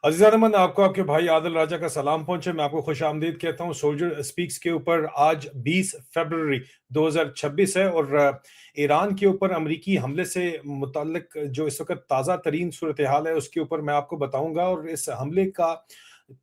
अजीज़ान मन आपको आपके भाई आदिल राजा का सलाम पहुंचे। मैं आपको खुश आमदीद कहता हूं। सोल्जर स्पीक्स के ऊपर आज 20 फरवरी 2026 है और ईरान के ऊपर अमरीकी हमले से मुताल्लिक जो इस वक्त ताज़ा तरीन सूरत हाल है उसके ऊपर मैं आपको बताऊंगा। और इस हमले का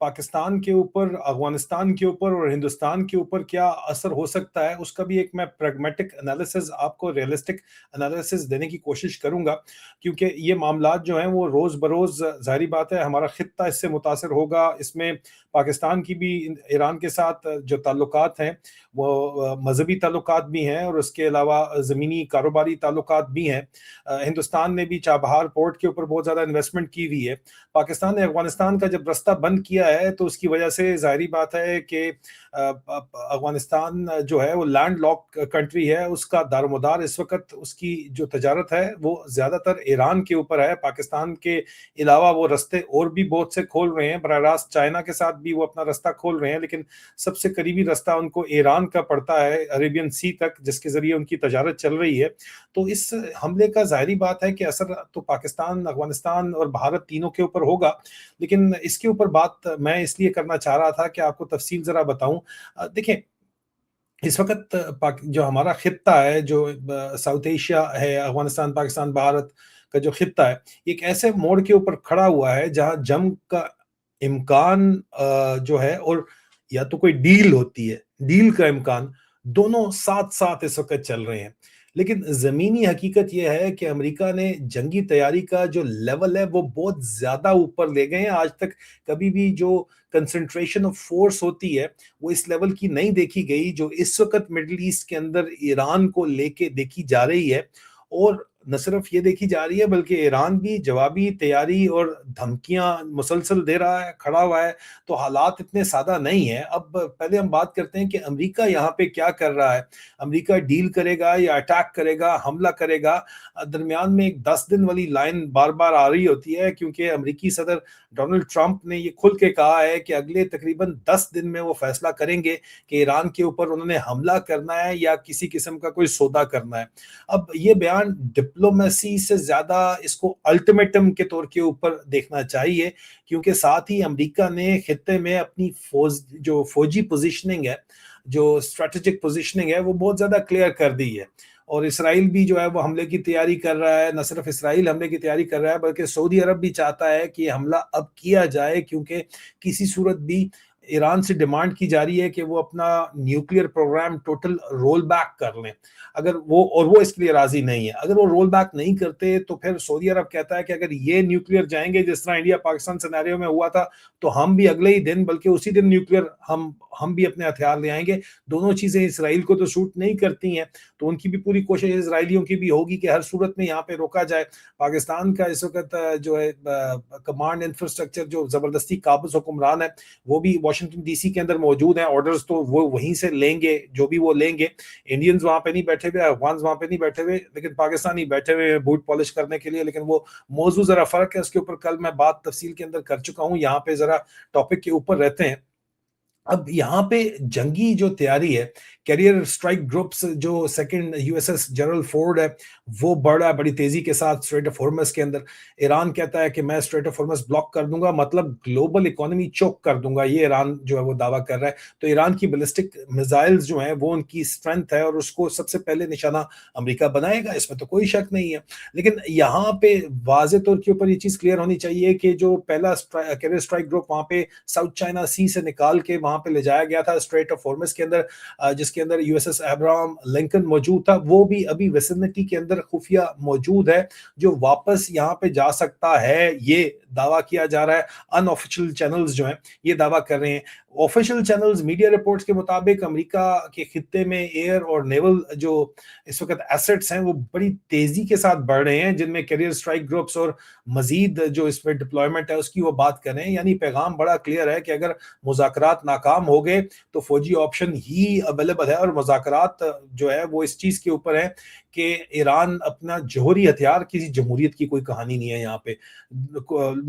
पाकिस्तान के ऊपर, अफगानिस्तान के ऊपर और हिंदुस्तान के ऊपर क्या असर हो सकता है, उसका भी एक मैं प्रैग्मेटिक एनालिसिस, आपको रियलिस्टिक एनालिसिस देने की कोशिश करूंगा। क्योंकि ये मामलात जो हैं वो रोज़ बरोज़, ज़ाहिरी बात है, हमारा खित्ता इससे मुतासर होगा। इसमें पाकिस्तान की भी ईरान के साथ जो ताल्लुकात हैं वो मजहबी ताल्लुकात भी हैं और उसके अलावा ज़मीनी कारोबारी ताल्लुकात भी हैं। हिंदुस्तान ने भी चाबहार पोर्ट के ऊपर बहुत ज़्यादा इन्वेस्टमेंट की हुई है। पाकिस्तान ने अफगानिस्तान का जब रास्ता बंद किया है तो उसकी वजह से ज़ाहिरी बात है कि अफगानिस्तान जो है वो लैंड लॉक कंट्री है। उसका दारोमदार इस वक्त, उसकी जो तजारत है वो ज़्यादातर ईरान के ऊपर है। पाकिस्तान के अलावा वो रास्ते और भी बहुत से खोल रहे हैं, बराह रास्त चाइना के साथ भी वो अपना रास्ता खोल रहे हैं, लेकिन सबसे करीबी रास्ता उनको ईरान का पड़ता है, अरेबियन सी तक, जिसके ज़रिए उनकी तजारत चल रही है। तो इस हमले का ज़ाहिरी बात है कि असर तो पाकिस्तान, अफगानिस्तान और भारत तीनों के ऊपर होगा। लेकिन इसके ऊपर बात मैं इसलिए करना चाह रहा था कि आपको तफसील ज़रा बताऊं। देखें, इस वक्त जो हमारा खित्ता है, जो साउथ एशिया है, अफगानिस्तान, पाकिस्तान, भारत का जो खित्ता है, एक ऐसे मोड़ के ऊपर खड़ा हुआ है जहां जंग का इम्कान जो है, और या तो कोई डील होती है, डील का इम्कान, दोनों साथ साथ इस वक्त चल रहे हैं। लेकिन जमीनी हकीकत यह है कि अमेरिका ने जंगी तैयारी का जो लेवल है वो बहुत ज्यादा ऊपर ले गए हैं। आज तक कभी भी जो कंसंट्रेशन ऑफ फोर्स होती है वो इस लेवल की नहीं देखी गई जो इस वक्त मिडिल ईस्ट के अंदर ईरान को लेके देखी जा रही है। और न सिर्फ ये देखी जा रही है बल्कि ईरान भी जवाबी तैयारी और धमकियां मुसलसल दे रहा है, खड़ा हुआ है। तो हालात इतने सादा नहीं है। अब पहले हम बात करते हैं कि अमेरिका यहाँ पे क्या कर रहा है। अमेरिका डील करेगा या अटैक करेगा, हमला करेगा? दरमियान में एक 10 दिन वाली लाइन बार बार आ रही होती है, क्योंकि अमेरिकी सदर डोनाल्ड ट्रंप ने ये खुल के कहा है कि अगले तकरीबन 10 दिन में वो फैसला करेंगे कि ईरान के ऊपर उन्होंने हमला करना है या किसी किस्म का कोई सौदा करना है। अब ये बयान डिप्लोमेसी से ज्यादा इसको अल्टीमेटम के तौर के ऊपर देखना चाहिए, क्योंकि साथ ही अमेरिका ने खित्ते में अपनी फौजी पोजीशनिंग है, जो स्ट्रेटेजिक पोजीशनिंग है, वो बहुत ज्यादा क्लियर कर दी है। और इसराइल भी जो है वो हमले की तैयारी कर रहा है। न सिर्फ इसराइल हमले की तैयारी कर रहा है बल्कि सऊदी अरब भी चाहता है कि हमला अब किया जाए, क्योंकि किसी सूरत भी ईरान से डिमांड की जा रही है कि वो अपना nuclear program total roll back कर लें। अगर वो, और वो इसके लिए राजी नहीं है, अगर वो रोल बैक नहीं करते तो फिर सऊदी अरब कहता है कि अगर ये न्यूक्लियर जाएंगे जिस तरह इंडिया पाकिस्तान सिनेरियो में हुआ था, तो हम भी अगले ही दिन, बल्कि उसी दिन न्यूक्लियर हम भी अपने हथियार ले आएंगे। दोनों चीजें इसराइल को तो सूट नहीं करती हैं। तो उनकी भी पूरी कोशिश इसराइलियों की भी होगी कि हर सूरत में यहाँ पे रोका जाए। पाकिस्तान का इस वक्त जो है कमांड इंफ्रास्ट्रक्चर, जो जबरदस्ती काबिज हुक्मरान है, वो भी वाशिंगटन डीसी के अंदर मौजूद हैं। ऑर्डर्स तो वो वहीं से लेंगे, जो भी वो लेंगे। इंडियंस वहां पे नहीं बैठे हुए, अफगान वहां पे नहीं बैठे हुए, लेकिन पाकिस्तानी बैठे हुए बूट पॉलिश करने के लिए। लेकिन वो मौजूद जरा फर्क है, उसके ऊपर कल मैं बात तफसील के अंदर कर चुका हूं। यहाँ पे जरा टॉपिक के ऊपर रहते हैं। अब यहाँ पे जंगी जो तैयारी है, कैरियर स्ट्राइक ग्रुप्स, जो सेकंड यूएसएस जनरल फोर्ड है, वो बड़ी तेजी के साथ स्ट्रेट ऑफ हॉर्मस के अंदर। ईरान कहता है कि मैं स्ट्रेट ऑफ हॉर्मस ब्लॉक कर दूंगा, मतलब ग्लोबल इकोनॉमी चोक कर दूंगा, ये ईरान जो है वो दावा कर रहा है। तो ईरान की बैलिस्टिक मिसाइल्स जो हैं वो उनकी स्ट्रेंथ है और उसको सबसे पहले निशाना अमेरिका बनाएगा, इसमें तो कोई शक नहीं है। लेकिन यहाँ पे वाज़े तौर के ऊपर ये चीज क्लियर होनी चाहिए कि जो पहला कैरियर स्ट्राइक ग्रुप वहां पे साउथ चाइना सी से निकाल के वहां पे ले जाया गया था स्ट्रेट ऑफ हॉर्मस के अंदर, जिसके अंदर यूएसएस अब्राहम लिंकन मौजूद था, वो भी अभी विसिनिटी के अंदर खुफिया मौजूद है, जो वापस यहाँ पे जा सकता है, ये दावा किया जा रहा है। अनऑफिशियल चैनल्स जो हैं ये दावा कर रहे हैं। ऑफिशियल चैनल्स, मीडिया रिपोर्ट्स के मुताबिक अमेरिका के खित्ते में एयर और नेवल जो इस वक्त एसेट्स हैं वो बड़ी तेजी के साथ बढ़ रहे हैं, जिनमें कैरियर स्ट्राइक ग्रुप्स और मजीद जो इसमें डिप्लॉयमेंट है उसकी वो बात कर रहे हैं। यानी पैगाम बड़ा क्लियर है कि अगर मुज़ाकरात नाकाम हो गए तो फौजी ऑप्शन ही अवेलेबल है। और मुज़ाकरात जो है वो इस चीज़ के ऊपर है कि ईरान अपना जौहरी हथियार, किसी जमहूरियत की कोई कहानी नहीं है यहाँ पे।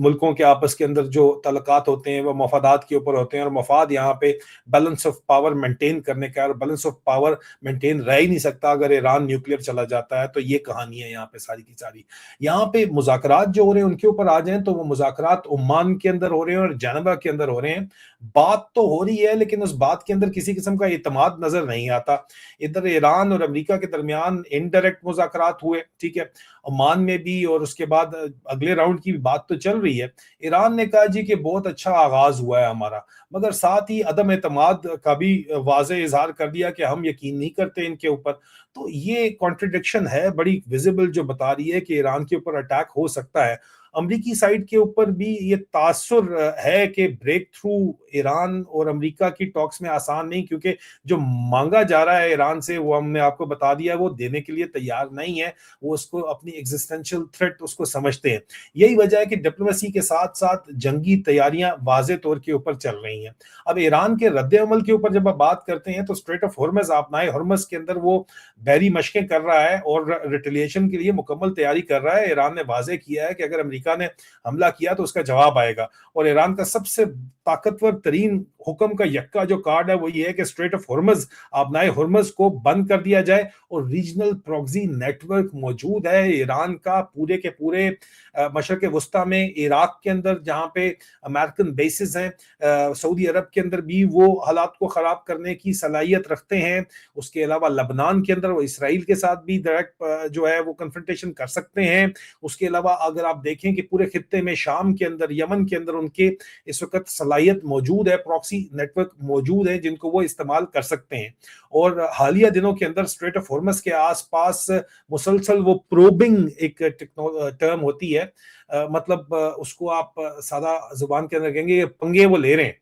मुल्कों के आपस के अंदर जो तल्लुकात होते हैं वो मफादात के ऊपर होते हैं, और मफाद यहाँ पे बैलेंस ऑफ पावर मेंटेन करने का, और बैलेंस ऑफ पावर मेंटेन रह ही नहीं सकता अगर ईरान न्यूक्लियर चला जाता है। तो ये कहानी है यहाँ पे सारी की सारी। यहाँ पे मुज़ाकरात जो हो रहे हैं उनके ऊपर आ जाएं तो वो मुज़ाकरात ओमान के अंदर हो रहे हैं और जेनेवा के अंदर हो रहे हैं। बात तो हो रही है लेकिन उस बात के अंदर किसी किस्म का एतमाद नजर नहीं आता। इधर ईरान और अमेरिका के दरमियान इनडायरेक्ट मुज़ाकरात हुए, ठीक है, ओमान में भी, और उसके बाद अगले राउंड की बात तो चल रही है। ईरान ने कहा जी कि बहुत अच्छा आगाज हुआ है हमारा, मगर साथ ही अदम एतमाद का भी वाज़े इजहार कर दिया कि हम यकीन नहीं करते इनके ऊपर। तो ये कॉन्ट्रडिक्शन है बड़ी विजिबल, जो बता रही है कि ईरान के ऊपर अटैक हो सकता है। अमरीकी साइड के ऊपर भी ये तासुर है कि ब्रेक थ्रू ईरान और अमेरिका की टॉक्स में आसान नहीं, क्योंकि जो मांगा जा रहा है ईरान से वो हमने आपको बता दिया, वो देने के लिए तैयार नहीं है। वो उसको अपनी एग्जिस्टेंशियल थ्रेट उसको समझते हैं। यही वजह है कि डिप्लोमेसी के साथ साथ जंगी तैयारियां वाजे तौर के ऊपर चल रही हैं। अब ईरान के रद्द अमल के ऊपर जब आप बात करते हैं तो स्ट्रेट ऑफ हॉर्मज अपनाए हॉर्मज के अंदर वो बहरी मशकें कर रहा है और रिटेलिएशन के लिए मुकम्मल तैयारी कर रहा है। ईरान ने वाजे किया है कि अगर अमेरिका ने हमला किया तो उसका जवाब आएगा। और ईरान का सबसे ताकतवर तरीन हुक्म का यक्का जो कार्ड है वो ये है कि स्ट्रेट ऑफ हॉर्मज, आबनाए हॉर्मज को बंद कर दिया जाए। और रीजनल प्रॉक्सी नेटवर्क मौजूद है ईरान का पूरे के पूरे मशरक वस्ता में, इराक के अंदर जहां पे अमेरिकन बेसिस हैं, सऊदी अरब के अंदर भी वो हालात को खराब करने की सलाहियत रखते हैं। उसके अलावा लबनान के अंदर वो इसराइल के साथ भी डायरेक्ट जो है वो कन्फ्रंटेशन कर सकते हैं। उसके अलावा अगर आप देखें कि पूरे खित्ते में शाम के अंदर, यमन के अंदर उनके इस वक्त सलाहियत मौजूद है, प्रॉक्सी नेटवर्क मौजूद है जिनको वो इस्तेमाल कर सकते हैं। और हालिया दिनों के अंदर स्ट्रेट ऑफ हॉर्मज के आसपास मुसलसल वो प्रोबिंग एक टर्म होती है, मतलब उसको आप सादा जुबान के अंदर कहेंगे पंगे वो ले रहे हैं,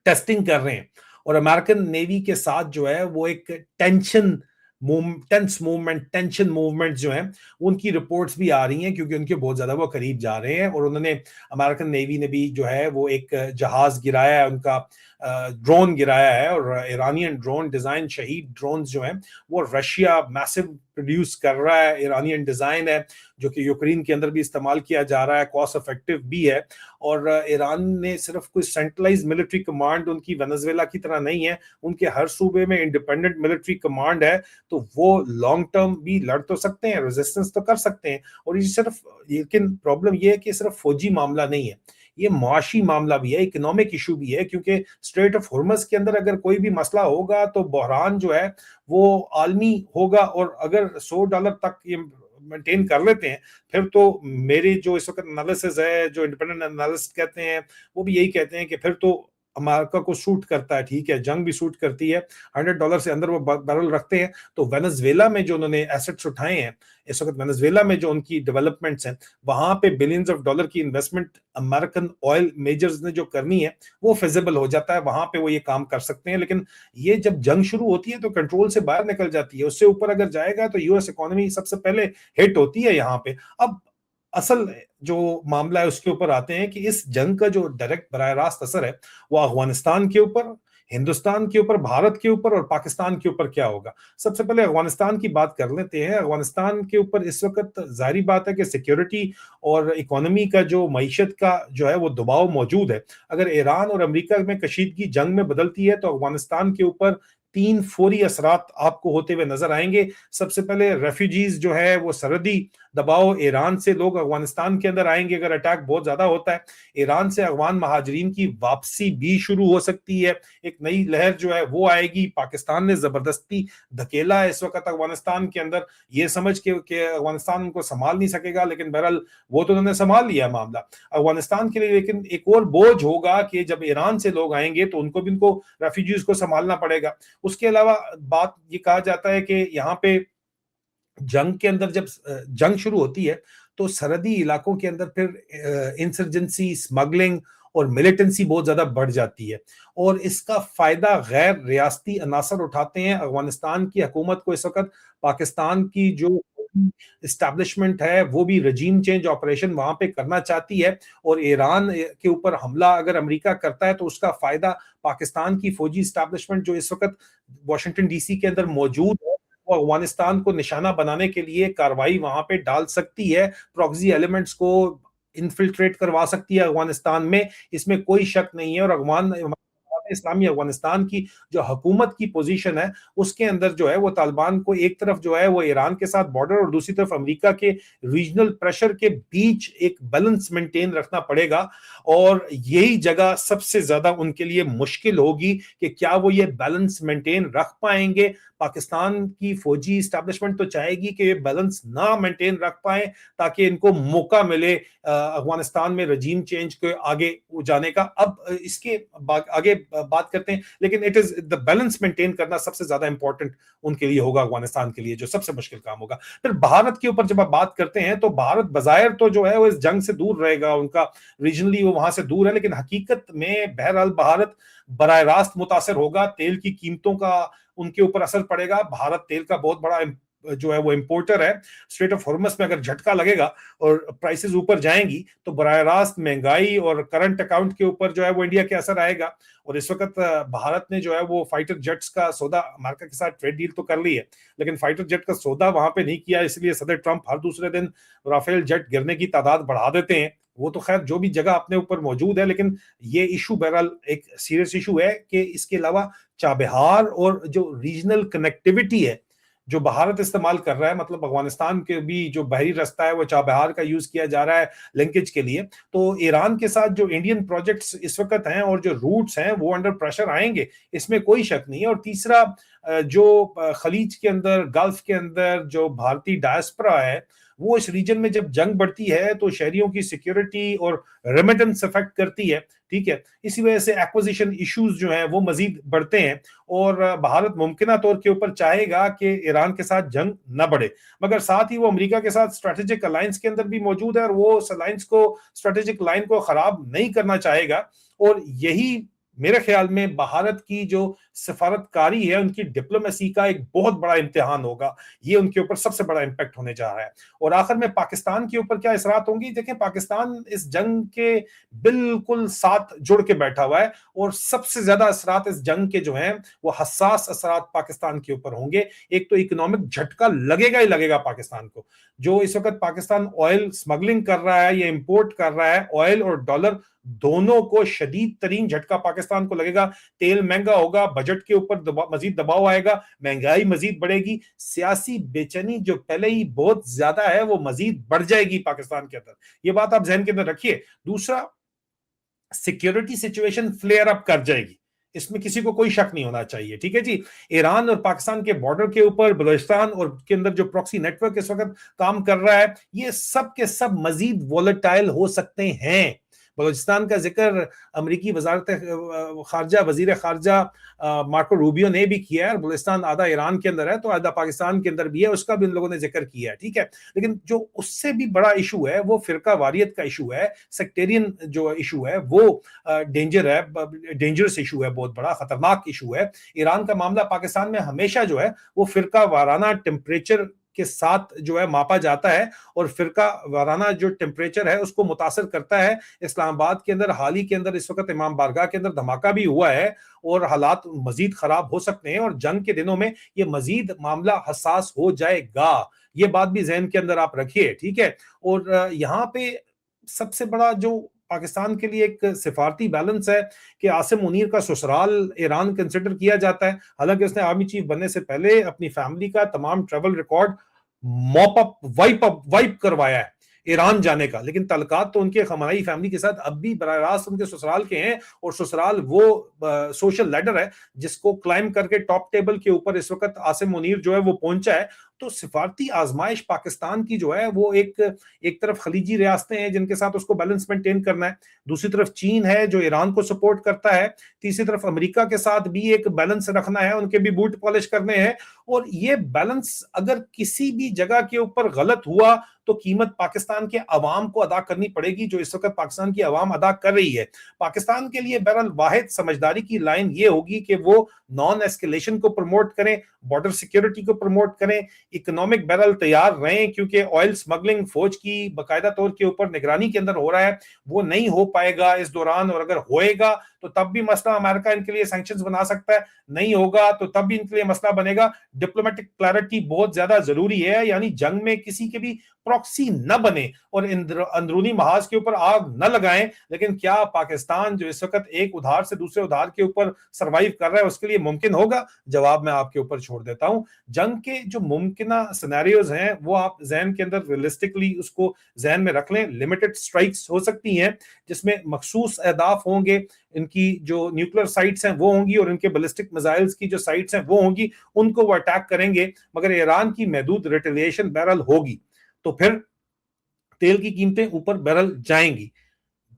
टेस्टिंग कर रहे हैं। और अमेरिकन नेवी के साथ जो है वो एक टेंशन मूवमेंट जो है उनकी रिपोर्ट्स भी आ रही हैं, क्योंकि उनके बहुत ज्यादा वो करीब जा रहे हैं। और उन्होंने, अमेरिकन नेवी ने भी जो है वो एक जहाज गिराया है, उनका ड्रोन गिराया है। और ईरानियन ड्रोन डिजाइन शहीद ड्रोन जो हैं वो रशिया मैसिव प्रोड्यूस कर रहा है, ईरानियन डिजाइन है, जो कि यूक्रेन के अंदर भी इस्तेमाल किया जा रहा है, कॉस्ट इफेक्टिव भी है। और ईरान ने सिर्फ कोई सेंट्रलाइज मिलिट्री कमांड उनकी वेनेजुएला की तरह नहीं है, उनके हर सूबे में इंडिपेंडेंट मिलिट्री कमांड है। तो वो लॉन्ग टर्म भी लड़ तो सकते हैं, रेजिस्टेंस तो कर सकते हैं। और ये सिर्फ, लेकिन प्रॉब्लम ये है कि सिर्फ फौजी मामला नहीं है, ये मुआशी मामला भी है, इकोनॉमिक इशू भी है। क्योंकि स्ट्रेट ऑफ हॉर्मज के अंदर अगर कोई भी मसला होगा तो बहरान जो है वो आलमी होगा। और अगर $100 तक ये मेंटेन कर लेते हैं, फिर तो मेरे जो इस वक्त एनालिसिस है, जो इंडिपेंडेंट एनालिस्ट कहते हैं, वो भी यही कहते हैं कि फिर तो अमेरिका को सूट करता है, ठीक है, जंग भी सूट करती है, $100 से अंदर वो बैरल रखते हैं। तो वेनेजुएला में जो उन्होंने एसेट्स उठाए हैं इस वक्त, वेनेजुएला में जो उनकी डेवलपमेंट्स हैं, वहां पे बिलियंस ऑफ डॉलर की इन्वेस्टमेंट अमेरिकन ऑयल मेजर्स ने जो करनी है वो फिजिबल हो जाता है, वहां पे वो ये काम कर सकते हैं। लेकिन ये जब जंग शुरू होती है तो कंट्रोल से बाहर निकल जाती है, उससे ऊपर अगर जाएगा तो यूएस इकोनॉमी सबसे पहले हिट होती है यहाँ पे। अब असल जो मामला है उसके ऊपर आते हैं कि इस जंग का जो डायरेक्ट बराह रास्त असर है वो अफगानिस्तान के ऊपर, हिंदुस्तान के ऊपर, भारत के ऊपर और पाकिस्तान के ऊपर क्या होगा। सबसे पहले अफगानिस्तान की बात कर लेते हैं। अफगानिस्तान के ऊपर इस वक्त जाहिर बात है कि सिक्योरिटी और इकोनॉमी का जो मईशत का जो है वो दबाव मौजूद है। अगर ईरान और अमेरिका में कशीदगी जंग में बदलती है तो अफगानिस्तान के ऊपर 3 फौरी असरात आपको होते हुए नजर आएंगे। सबसे पहले रेफ्यूजीज जो है वो सरहदी दबाव, ईरान से लोग अफगानिस्तान के अंदर आएंगे अगर अटैक बहुत ज्यादा होता है। ईरान से अफगान महाजरीन की वापसी भी शुरू हो सकती है, एक नई लहर जो है वो आएगी। पाकिस्तान ने जबरदस्ती धकेला है इस वक्त अफगानिस्तान के अंदर, ये समझ के अफगानिस्तान उनको संभाल नहीं सकेगा, लेकिन बहरहाल वो तो उन्होंने संभाल लिया मामला अफगानिस्तान के लिए। लेकिन एक और बोझ होगा कि जब ईरान से लोग आएंगे तो उनको भी उनको रेफ्यूजीज को संभालना पड़ेगा। उसके अलावा बात ये कहा जाता है कि यहाँ पे जंग के अंदर जब जंग शुरू होती है तो सरहदी इलाकों के अंदर फिर इंसर्जेंसी, स्मगलिंग और मिलिटेंसी बहुत ज्यादा बढ़ जाती है। और इसका फायदा गैर रियासती अनासर उठाते हैं। अफगानिस्तान की हुकूमत को इस वक्त पाकिस्तान की जो इस्टेब्लिशमेंट है वो भी रजीम चेंज ऑपरेशन वहां पे करना चाहती है। और ईरान के ऊपर हमला अगर अमेरिका करता है तो उसका फायदा पाकिस्तान की फौजी इस्टेब्लिशमेंट जो इस वक्त वॉशिंगटन डीसी के अंदर मौजूद है वो अफगानिस्तान को निशाना बनाने के लिए कार्रवाई वहां पे डाल सकती है, प्रॉक्सी एलिमेंट्स को इन्फिल्ट्रेट करवा सकती है अफगानिस्तान में, इसमें कोई शक नहीं है। और अफगान इस्लामी अफगानिस्तान की जो हुकूमत की पोजीशन है, उसके अंदर जो है वो तालिबान को एक तरफ जो है वो ईरान के साथ बॉर्डर और दूसरी तरफ अमेरिका के रीजनल प्रेशर के बीच एक बैलेंस मेंटेन रखना पड़ेगा। और यही जगह सबसे ज्यादा उनके लिए मुश्किल होगी कि क्या वो ये बैलेंस मेंटेन रख पाएंगे। पाकिस्तान की फौजी स्टैब्लिशमेंट तो चाहेगी कि ये बैलेंस ना मेंटेन रख पाए, ताकि इनको मौका मिले अफगानिस्तान में रजीम चेंज के आगे जाने का। अब इसके आगे बात करते हैं, लेकिन it is the balance maintain करना सबसे ज्यादा इंपॉर्टेंट उनके लिए होगा, अफगानिस्तान के लिए जो सबसे मुश्किल काम होगा। फिर भारत के ऊपर जब आप बात करते हैं तो भारत बजायर तो जो है वो इस जंग से दूर रहेगा, उनका रीजनली वो वहां से दूर है, लेकिन हकीकत में बहरहाल भारत बराह रास्त मुतासर होगा। तेल की कीमतों का उनके ऊपर असर पड़ेगा। भारत तेल का बहुत बड़ा जो है वो इंपोर्टर है। स्ट्रेट ऑफ हॉर्मस में अगर झटका लगेगा और प्राइसेस ऊपर जाएंगी तो बराह रास्त महंगाई और करंट अकाउंट के ऊपर जो है वो इंडिया के असर आएगा। और इस वक्त भारत ने जो है वो फाइटर जेट्स का सौदा अमेरिका के साथ ट्रेड डील तो कर ली है, लेकिन फाइटर जेट का सौदा वहां पे नहीं किया, इसलिए सदर ट्रंप हर दूसरे दिन राफेल जेट गिरने की तादाद बढ़ा देते हैं। वो तो खैर जो भी जगह अपने ऊपर मौजूद है, लेकिन ये इशू बहरहाल एक सीरियस इशू है कि इसके अलावा चाबहार और जो रीजनल कनेक्टिविटी है जो भारत इस्तेमाल कर रहा है, मतलब अफगानिस्तान के भी जो बहरी रास्ता है वो चाबहार का यूज किया जा रहा है लिंकेज के लिए। तो ईरान के साथ जो इंडियन प्रोजेक्ट्स इस वक्त हैं और जो रूट्स हैं वो अंडर प्रेशर आएंगे, इसमें कोई शक नहीं है। और तीसरा, जो खलीज के अंदर, गल्फ के अंदर जो भारतीय डायस्पोरा है, वो इस रीजन में जब जंग बढ़ती है तो शहरियों की सिक्योरिटी और रेमिटेंस अफेक्ट करती है। ठीक है, इसी वजह से एक्विजिशन इश्यूज जो हैं वो मजीद बढ़ते हैं। और भारत मुमकिन तौर के ऊपर चाहेगा कि ईरान के साथ जंग न बढ़े, मगर साथ ही वो अमेरिका के साथ स्ट्रेटेजिक अलायंस के अंदर भी मौजूद है और वो उस अलायंस को, स्ट्रेटेजिक लाइन को खराब नहीं करना चाहेगा। और यही मेरे ख्याल में भारत की जो सफारतकारी है, उनकी डिप्लोमेसी का एक बहुत बड़ा इम्तिहान होगा। ये उनके ऊपर सबसे बड़ा इंपैक्ट होने जा रहा है। और आखिर में पाकिस्तान के ऊपर क्या असरात होंगी? देखें, पाकिस्तान इस जंग के बिल्कुल साथ जुड़ के बैठा हुआ है और सबसे ज्यादा असरात इस जंग के जो हैं वो हसास असरात पाकिस्तान के ऊपर होंगे। एक तो इकोनॉमिक झटका लगेगा ही लगेगा पाकिस्तान को। जो इस वक्त पाकिस्तान ऑयल स्मगलिंग कर रहा है या इंपोर्ट कर रहा है, ऑयल और डॉलर दोनों को शदीद तरीन झटका पाकिस्तान को लगेगा। तेल महंगा होगा, बजट के ऊपर मजीद दबाव आएगा, महंगाई मजीद बढ़ेगी, सियासी बेचैनी जो पहले ही बहुत ज्यादा है वो मजीद बढ़ जाएगी पाकिस्तान के अंदर। ये बात आप जहन के अंदर रखिए। दूसरा, सिक्योरिटी सिचुएशन फ्लेयर अप कर जाएगी, इसमें किसी को कोई शक नहीं होना चाहिए। ठीक है जी, ईरान और पाकिस्तान के बॉर्डर के ऊपर बलूचिस्तान और के अंदर जो प्रॉक्सी नेटवर्क इस वक्त काम कर रहा है, ये सब के सब मजीद वॉलेटाइल हो सकते हैं। बलूचिस्तान का जिक्र अमरीकी वजारत खारजा, वजीर खारजा मार्को रूबियो ने भी किया है। और बलूचिस्तान आधा ईरान के अंदर है तो आधा पाकिस्तान के अंदर भी है, उसका भी इन लोगों ने जिक्र किया है। ठीक है, लेकिन जो उससे भी बड़ा इशू है वो फिरका वारियत का इशू है, सेक्टेरियन जो इशू है वो डेंजरस इशू है, बहुत बड़ा खतरनाक इशू है। ईरान का मामला पाकिस्तान में हमेशा जो है वो फिरका वाराना टेम्परेचर के साथ जो है मापा जाता है, और फिरका वाराना जो टेम्परेचर है उसको मुतासर करता है। इस्लामाबाद के अंदर हाल ही के अंदर इस वक्त इमाम बारगाह के अंदर धमाका भी हुआ है और हालात मजीद खराब हो सकते हैं, और जंग के दिनों में ये मजीद मामला हसास हो जाएगा। ये बात भी जहन के अंदर आप रखिए। ठीक है, और यहाँ पे सबसे बड़ा जो पाकिस्तान के लिए एक सिफारती बैलेंस है कि आसिम मुनीर का ससुराल ईरान कंसिडर किया जाता है। हालांकि उसने आर्मी चीफ बनने से पहले अपनी फैमिली का तमाम ट्रेवल रिकॉर्ड वाइप करवाया है ईरान जाने का, लेकिन तलकात तो उनके खमनाई फैमिली के साथ अब भी बराह रास्त उनके ससुराल के हैं। और ससुराल वो सोशल लैडर है जिसको क्लाइम करके टॉप टेबल के ऊपर इस वक्त आसिम मुनीर जो है वो पहुंचा है। तो सिफारती आजमाइश पाकिस्तान की जो है वो एक तरफ खलीजी रियासतें हैं जिनके साथ उसको बैलेंस मेंटेन करना है, दूसरी तरफ चीन है जो ईरान को सपोर्ट करता है, तीसरी तरफ अमेरिका के साथ भी एक बैलेंस रखना है, उनके भी बूट पॉलिश करने हैं। और ये बैलेंस अगर किसी भी जगह के ऊपर गलत हुआ तो कीमत पाकिस्तान के अवाम को अदा करनी पड़ेगी, जो इस वक्त पाकिस्तान की अवाम अदा कर रही है। पाकिस्तान के लिए बहरहाल वाहिद समझदारी की लाइन ये होगी कि वो नॉन एस्केलेशन को प्रमोट करें, बॉर्डर सिक्योरिटी को प्रमोट करें, इकोनॉमिक बैरल तैयार रहें, क्योंकि ऑयल स्मगलिंग फौज की बाकायदा तौर के ऊपर निगरानी के अंदर हो रहा है, वो नहीं हो पाएगा इस दौरान। और अगर होएगा तो तब भी मसला अमेरिका इनके लिए सैंक्शंस बना सकता है, नहीं होगा तो तब भी इनके लिए मसला बनेगा। डिप्लोमेटिक क्लैरिटी बहुत ज्यादा जरूरी है, यानी जंग में किसी के भी प्रॉक्सी न बने और अंदरूनी महाज के ऊपर आग न लगाएं। लेकिन क्या पाकिस्तान जो इस वक्त एक उधार से दूसरे उधार के ऊपर सरवाइव कर रहा है उसके लिए मुमकिन होगा? जवाब मैं आपके ऊपर छोड़ देता हूं। जंग के जो मुमकिन सिनेरियोज हैं वो आप जहन के अंदर रियलिस्टिकली उसको जहन में रख लें। लिमिटेड स्ट्राइक्स हो सकती हैं जिसमें मखसूस अहदाफ होंगे, इनकी जो न्यूक्लियर साइट्स हैं वो होंगी और इनके बैलिस्टिक मिसाइल्स की जो साइट्स हैं वो होंगी, उनको वो अटैक करेंगे। मगर ईरान की महदूद रिटेलिएशन बहरहाल होगी, तो फिर तेल की कीमतें ऊपर बहरहाल जाएंगी।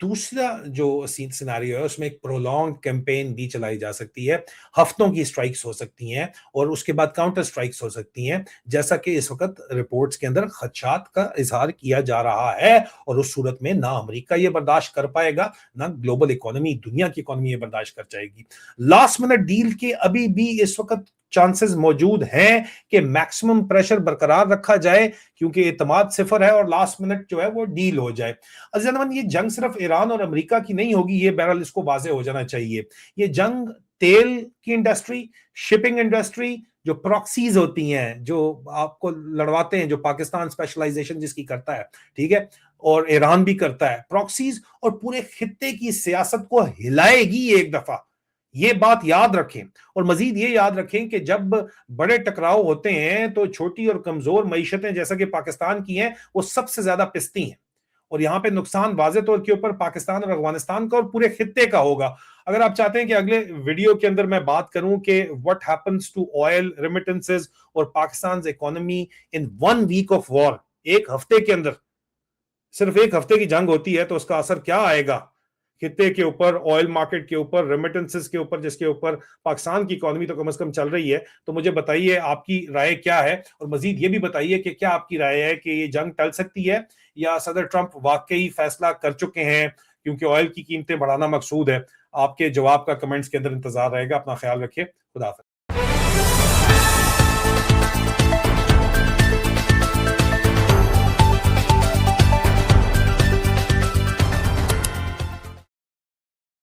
दूसरा जो सिनेरियो है उसमें एक प्रोलॉन्ग कैंपेन भी चलाई जा सकती है, हफ्तों की स्ट्राइक्स हो सकती हैं और उसके बाद काउंटर स्ट्राइक्स हो सकती हैं, जैसा कि इस वक्त रिपोर्ट्स के अंदर खदशात का इजहार किया जा रहा है। और उस सूरत में ना अमेरिका ये बर्दाश्त कर पाएगा, ना ग्लोबल इकोनॉमी, दुनिया की इकोनॉमी ये बर्दाश्त कर जाएगी। लास्ट मिनट डील के अभी भी इस वक्त चांसेस मौजूद हैं कि मैक्सिमम प्रेशर बरकरार रखा जाए, क्योंकि एतमाद सिफर है और लास्ट मिनट जो है वो डील हो जाए। अज़ीज़, ये जंग सिर्फ ईरान और अमेरिका की नहीं होगी, ये बहरहाल इसको वाज़ेह हो जाना चाहिए। ये जंग तेल की इंडस्ट्री, शिपिंग इंडस्ट्री, जो प्रॉक्सीज होती हैं जो आपको लड़वाते हैं, जो पाकिस्तान स्पेशलाइजेशन जिसकी करता है, ठीक है, और ईरान भी करता है प्रॉक्सीज, और पूरे खित्ते की सियासत को हिलाएगी एक दफा। ये बात याद रखें। और मजीद ये याद रखें कि जब बड़े टकराव होते हैं तो छोटी और कमजोर मईशतें जैसा कि पाकिस्तान की हैं वो सबसे ज्यादा पिसती हैं, और यहां पे नुकसान वाज़े तौर के ऊपर पाकिस्तान और अफगानिस्तान का और पूरे खित्ते का होगा। अगर आप चाहते हैं कि अगले वीडियो के अंदर मैं बात करूं कि what happens to oil remittances और Pakistan economy in 1 week of war, एक हफ्ते के अंदर, सिर्फ एक हफ्ते की जंग होती है तो उसका असर क्या आएगा खित्ते के ऊपर, ऑयल मार्केट के ऊपर, रेमिटेंसेस के ऊपर, जिसके ऊपर पाकिस्तान की इकोनॉमी तो कम से कम चल रही है। तो मुझे बताइए आपकी राय क्या है, और मजीद ये भी बताइए कि क्या आपकी राय है कि ये जंग टल सकती है या सदर ट्रंप वाकई फैसला कर चुके हैं, क्योंकि ऑयल की कीमतें बढ़ाना मकसूद है। आपके जवाब का कमेंट्स के अंदर इंतजार रहेगा। अपना ख्याल रखिए। खुदा हाफिज़।